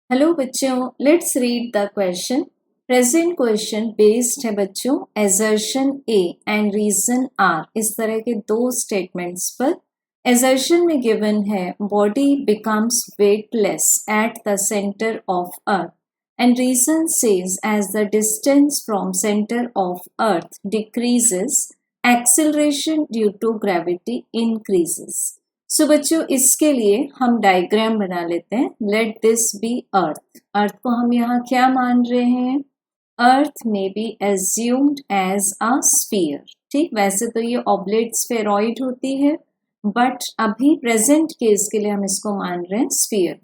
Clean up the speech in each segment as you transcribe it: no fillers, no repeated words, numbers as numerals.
Hello बच्चों, let's read the question. Present question based है बच्चों assertion A and reason R, इस तरह के दो स्टेटमेंट्स पर। एजर्शन में गिवन है body becomes weightless at the centre of earth and reason says as the distance from centre of earth decreases acceleration due to gravity increases. So बच्चों, इसके लिए हम डायग्राम बना लेते हैं। Let this be earth. Earth को हम यहाँ क्या मान रहे हैं? Earth may be assumed as a sphere. ठीक, वैसे तो ये ऑब्लेट स्फेरॉइड होती है, बट अभी प्रेजेंट केस के लिए हम इसको मान रहे हैं स्फीयर।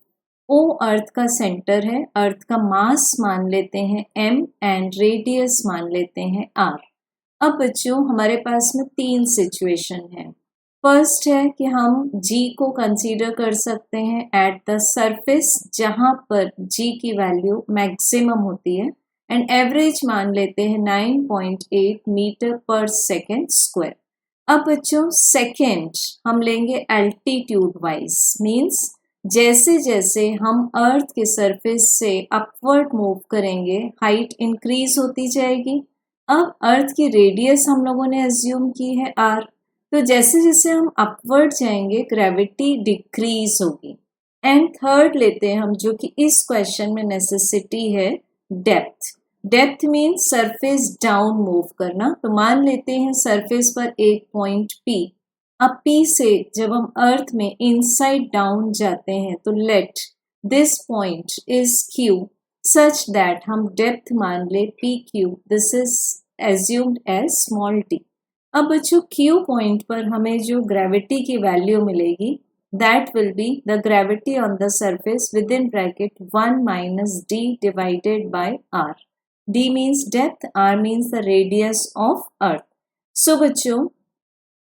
ओ अर्थ का सेंटर है, अर्थ का मास मान लेते हैं m एंड रेडियस मान लेते हैं r। अब बच्चों, हमारे पास में तीन सिचुएशन है। फर्स्ट है कि हम g को कंसीडर कर सकते हैं एट द सरफेस, जहां पर g की वैल्यू मैक्सिमम होती है, एंड एवरेज मान लेते हैं 9.8 मीटर पर सेकेंड स्क्वायर। अब बच्चों, सेकेंड हम लेंगे एल्टीट्यूड वाइज, मीन्स जैसे जैसे हम अर्थ के सरफेस से अपवर्ड मूव करेंगे हाइट इंक्रीज होती जाएगी। अब अर्थ की रेडियस हम लोगों ने एज्यूम की है r, तो जैसे जैसे हम अपवर्ड जाएंगे ग्रेविटी डिक्रीज होगी। एंड थर्ड लेते हैं हम, जो कि इस क्वेश्चन में नेसेसिटी है, depth. Depth means surface down move करना। तो मान लेते हैं सरफेस पर एक पॉइंट P। अब P से जब हम अर्थ में इनसाइड डाउन जाते हैं तो let this point is Q such that हम डेप्थ मान ले PQ। This is assumed as small t। अब बच्चों, Q पॉइंट पर हमें जो ग्रेविटी की वैल्यू मिलेगी, that will be the gravity on the surface with in bracket 1 minus d divided by r। d means depth, r means the radius of earth. So बच्चों,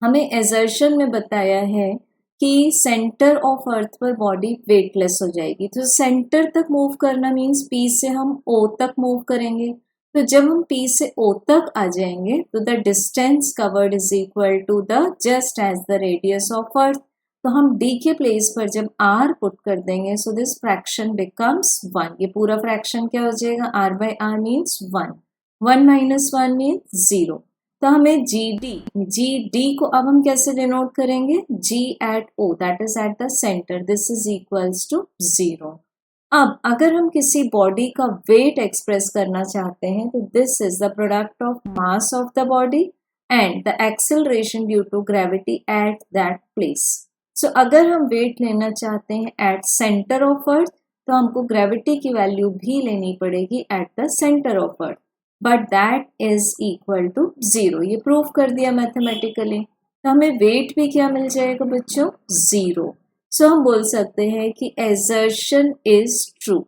हमें assertion में बताया है कि सेंटर ऑफ अर्थ पर body weightless हो जाएगी। तो सेंटर तक मूव करना मीन्स P से हम O तक मूव करेंगे। तो जब हम P से O तक आ जाएंगे तो the distance covered is equal to the just as the radius of earth. तो हम D के प्लेस पर जब R पुट कर देंगे, सो दिस फ्रैक्शन बिकम्स 1। ये पूरा फ्रैक्शन क्या हो जाएगा? R by R means 1। 1 minus 1 means 0। तो हमें जी डी को अब हम कैसे डिनोट करेंगे? G at O, that is at the centre, this is equals to 0। अब अगर हम किसी बॉडी का वेट एक्सप्रेस करना चाहते हैं तो this is the product of mass of the body and the acceleration due to gravity at that place. So अगर हम वेट लेना चाहते हैं एट सेंटर ऑफ अर्थ, तो हमको ग्रेविटी की वैल्यू भी लेनी पड़ेगी at the centre of earth, but that is equal to 0। ये प्रूव कर दिया मैथमेटिकली। तो हमें वेट भी क्या मिल जाएगा बच्चों? 0। सो हम बोल सकते हैं कि एजर्शन इज ट्रू।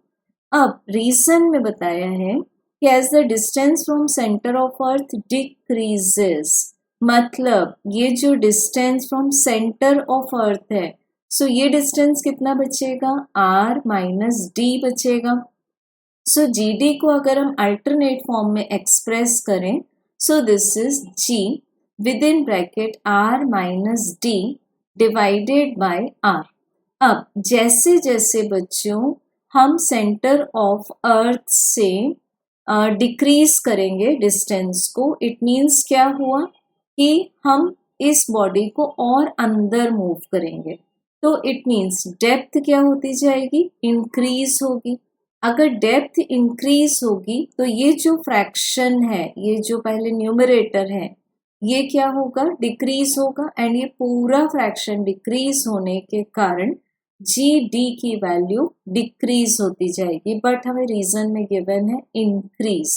अब रीजन में बताया है कि as the distance from centre of earth decreases, मतलब ये जो distance from centre of earth है, सो ये डिस्टेंस कितना बचेगा? r माइनस d बचेगा। सो GD को अगर हम अल्टरनेट फॉर्म में एक्सप्रेस करें, so this is G with in bracket r minus d divided by r। अब जैसे जैसे बच्चों हम सेंटर ऑफ अर्थ से डिक्रीज करेंगे डिस्टेंस को, इट मीन्स क्या हुआ कि हम इस बॉडी को और अंदर मूव करेंगे। तो इट मीन्स डेप्थ क्या होती जाएगी? इंक्रीज होगी। अगर डेप्थ इंक्रीज होगी तो ये जो फ्रैक्शन है, ये जो पहले न्यूमरेटर है, ये क्या होगा? डिक्रीज होगा। एंड ये पूरा फ्रैक्शन डिक्रीज होने के कारण GD की वैल्यू डिक्रीज होती जाएगी, बट हमें रीजन में गिवन है इंक्रीज,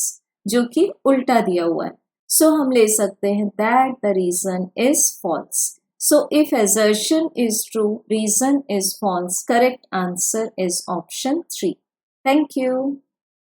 जो कि उल्टा दिया हुआ है। सो हम ले सकते हैं that the reason is false. So if assertion is true, reason is false. Correct answer is option 3. Thank you.